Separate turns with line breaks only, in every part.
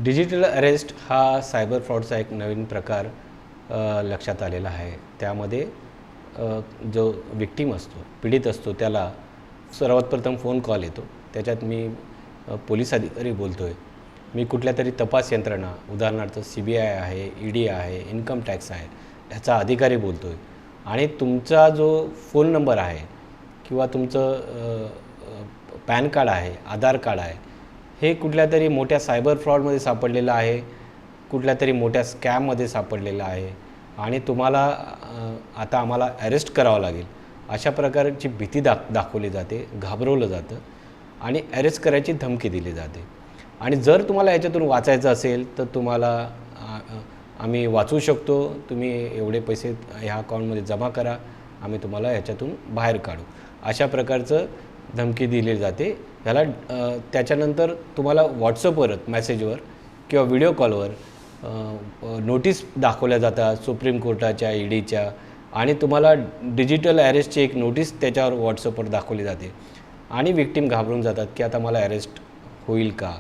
Digital arrest हा cyber फ्रॉडचा एक नवीन प्रकार लक्षात आलेला आहे। त्यामध्ये जो विक्टिम असतो, पीडित असतो, त्याला सर्वात प्रथम फोन कॉल येतो। त्याच्यात मी पोलीस अधिकारी बोलतो आहे, मी कुठल्यातरी तपास यंत्रणा, उदाहरणार्थ CBI आहे, ED आहे, इन्कम टॅक्स आहे, ह्याचा अधिकारी बोलतो आहे आणि तुमचा जो फोन नंबर आहे किंवा तुमचं पॅन कार्ड आहे, आधार कार्ड आहे, हे कुठल्यातरी मोठ्या सायबर फ्रॉडमध्ये सापडलेलं आहे, कुठल्यातरी मोठ्या स्कॅममध्ये सापडलेलं आहे आणि तुम्हाला आता आम्हाला अरेस्ट करावं लागेल, अशा प्रकारची भीती दाखवली जाते, घाबरवलं जातं आणि अरेस्ट करायची धमकी दिली जाते। आणि जर तुम्हाला याच्यातून वाचायचं असेल तर तुम्हाला आम्ही वाचवू शकतो, तुम्ही एवढे पैसे ह्या अकाउंटमध्ये जमा करा, आम्ही तुम्हाला याच्यातून बाहेर काढू, अशा प्रकारचं धमकी दिली जाते। ह्याला त्याच्यानंतर तुम्हाला व्हॉट्सअपवर मेसेजवर किंवा व्हिडिओ कॉलवर नोटीस दाखवल्या जातात सुप्रीम कोर्टाच्या, EDच्या, आणि तुम्हाला डिजिटल अरेस्टची एक नोटीस त्याच्यावर व्हॉट्सअपवर दाखवली जाते आणि विक्टिम घाबरून जातात की आता मला अरेस्ट होईल का।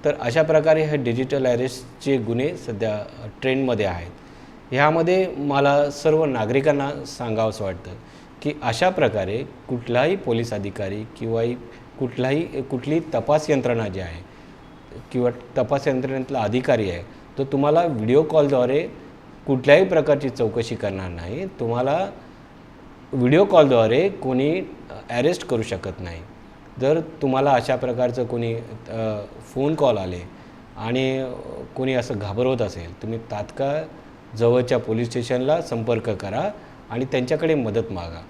तर अशा प्रकारे हे डिजिटल अरेस्टचे गुन्हे सध्या ट्रेंडमध्ये आहेत। ह्यामध्ये मला सर्व नागरिकांना सांगावंसं वाटतं की अशा प्रकारे कुठलाही पोलीस अधिकारी किंवा कुठली तपास यंत्रणा जी आहे किंवा तपास यंत्रणेतला अधिकारी आहे तो तुम्हाला व्हिडिओ कॉलद्वारे कुठल्याही प्रकारची चौकशी करणार नाही, तुम्हाला व्हिडिओ कॉलद्वारे कोणी अरेस्ट करू शकत नाही। जर तुम्हाला अशा प्रकारचं कोणी फोन कॉल आले आणि कोणी असं घाबरवत असेल, तुम्ही तात्काळ जवळच्या पोलीस स्टेशनला संपर्क करा आणि त्यांच्याकडे मदत मागा।